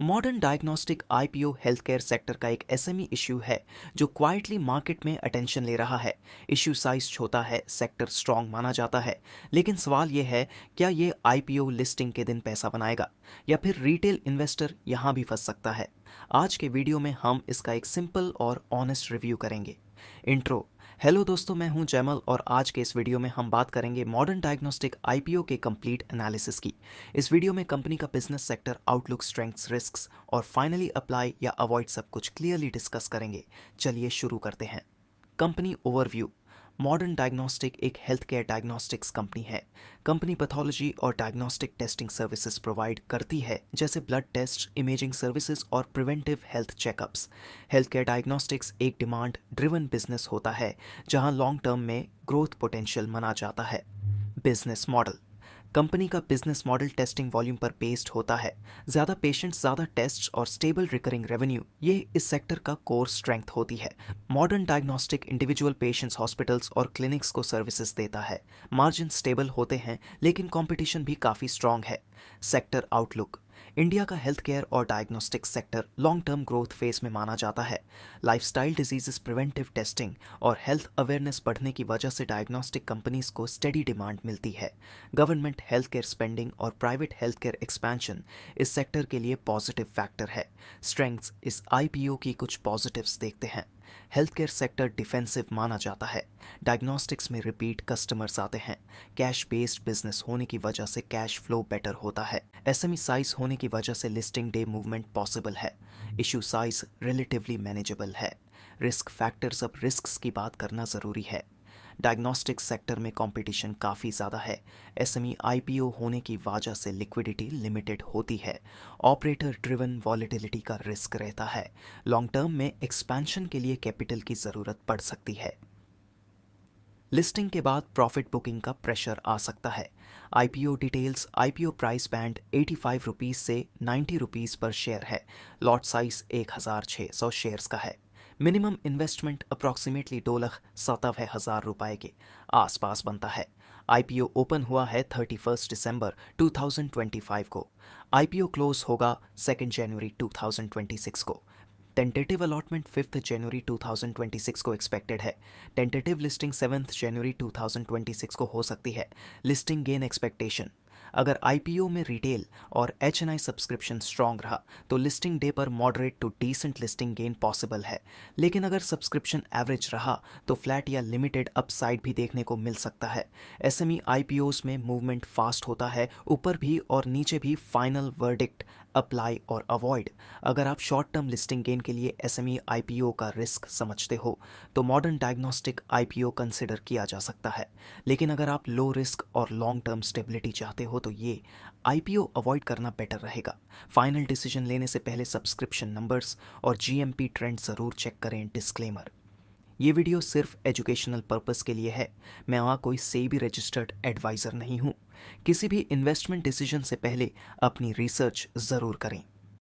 Modern diagnostic IPO health care sector का एक SME issue है जो क्वाइटली मार्केट में अटेंशन ले रहा है। इश्यू साइज छोटा है, सेक्टर स्ट्रांग माना जाता है, लेकिन सवाल यह है, क्या ये आईपीओ लिस्टिंग के दिन पैसा बनाएगा या फिर रिटेल इन्वेस्टर यहाँ भी फंस सकता है। आज के वीडियो में हम इसका एक सिंपल और ऑनेस्ट रिव्यू करेंगे। इंट्रो। हेलो दोस्तों, मैं हूं जैमल और आज के इस वीडियो में हम बात करेंगे मॉडर्न डायग्नोस्टिक आईपीओ के कंप्लीट एनालिसिस की। इस वीडियो में कंपनी का business sector, outlook, strengths, risks और फाइनली अप्लाई या अवॉइड सब कुछ क्लियरली डिस्कस करेंगे। चलिए शुरू करते हैं। Company overview. मॉडर्न डायग्नोस्टिक एक हेल्थ केयर डायग्नोस्टिक्स कंपनी है। कंपनी पैथोलॉजी और डायग्नोस्टिक टेस्टिंग सर्विसेज प्रोवाइड करती है, जैसे ब्लड टेस्ट, इमेजिंग सर्विसेज और preventive health checkups. Health care diagnostics एक डिमांड ड्रिवन बिजनेस होता है, जहां लॉन्ग टर्म में ग्रोथ पोटेंशियल माना जाता है। Business model. कंपनी का बिजनेस मॉडल टेस्टिंग वॉल्यूम पर बेस्ड होता है। ज़्यादा पेशेंट्स, ज़्यादा टेस्ट और स्टेबल रिकरिंग रेवेन्यू, ये इस सेक्टर का कोर स्ट्रेंथ होती है। Modern diagnostic individual patients, hospitals और क्लिनिक्स को सर्विसेज देता है। मार्जिन स्टेबल होते हैं, लेकिन कंपटीशन भी काफ़ी स्ट्रांग है। Sector outlook. इंडिया का हेल्थ केयर और diagnostic sector long term growth phase में माना जाता है। लाइफस्टाइल डिजीजेस, प्रिवेंटिव टेस्टिंग और हेल्थ अवेयरनेस बढ़ने की वजह से डायग्नोस्टिक कंपनीज को स्टेडी डिमांड मिलती है। गवर्नमेंट हेल्थ केयर स्पेंडिंग और प्राइवेट हेल्थ केयर एक्सपेंशन इस सेक्टर के लिए पॉजिटिव फैक्टर है। स्ट्रेंथ्स। इस आईपीओ की कुछ पॉजिटिव्स देखते हैं। हेल्थ केयर सेक्टर डिफेंसिव माना जाता है। डायग्नोस्टिक्स में रिपीट कस्टमर्स आते हैं। कैश बेस्ड बिजनेस होने की वजह से कैश फ्लो बेटर होता है। एसएमई साइज होने की वजह से लिस्टिंग डे मूवमेंट पॉसिबल है। इशू साइज रिलेटिवली मैनेजेबल है। Risk factors. अब रिस्क्स की बात करना ज़रूरी है। डायग्नोस्टिक्स सेक्टर में कंपटीशन काफ़ी ज़्यादा है। एसएमई आईपीओ होने की वजह से लिक्विडिटी लिमिटेड होती है। ऑपरेटर ड्रिवन वॉलेटिलिटी का रिस्क रहता है। लॉन्ग टर्म में एक्सपेंशन के लिए कैपिटल की ज़रूरत पड़ सकती है। लिस्टिंग के बाद प्रॉफिट बुकिंग का प्रेशर आ सकता है। IPO details. IPO price band 85 rupees से 90 रुपीज़ पर शेयर है। लॉट साइज 1600 शेयर्स का है। मिनिमम इन्वेस्टमेंट अप्रॉक्सीमेटली 2,97,000 रुपए के आसपास बनता है। आईपीओ ओपन हुआ है 31 दिसंबर 2025 को। आईपीओ क्लोज होगा 2 जनवरी 2026 को। टेंटेटिव अलॉटमेंट 5 जनवरी 2026 को एक्सपेक्टेड है। टेंटेटिव लिस्टिंग 7 जनवरी 2026 को हो सकती है। Listing gain expectation. अगर आईपीओ में रिटेल और एचएनआई सब्सक्रिप्शन स्ट्रांग रहा तो लिस्टिंग डे पर moderate to decent listing gain possible है, लेकिन अगर सब्सक्रिप्शन एवरेज रहा तो फ्लैट या लिमिटेड अपसाइड भी देखने को मिल सकता है। एसएमई आईपीओज में मूवमेंट फास्ट होता है, ऊपर भी और नीचे भी। फाइनल वर्डिक्ट अप्लाई और अवॉइड। अगर आप शॉर्ट टर्म लिस्टिंग गेन के लिए एसएमई आईपीओ का रिस्क समझते हो तो मॉडर्न डायग्नोस्टिक आईपीओ कंसिडर किया जा सकता है, लेकिन अगर आप लो रिस्क और लॉन्ग टर्म स्टेबिलिटी चाहते हो तो ये आईपीओ अवॉइड करना बेटर रहेगा। फाइनल डिसीजन लेने से पहले सब्सक्रिप्शन नंबर्स और जीएमपी ट्रेंड ज़रूर चेक करें। डिस्क्लेमर। ये वीडियो सिर्फ एजुकेशनल पर्पस के लिए है। मैं वहाँ कोई सेबी रजिस्टर्ड एडवाइज़र नहीं हूँ। किसी भी इन्वेस्टमेंट डिसीजन से पहले अपनी रिसर्च ज़रूर करें।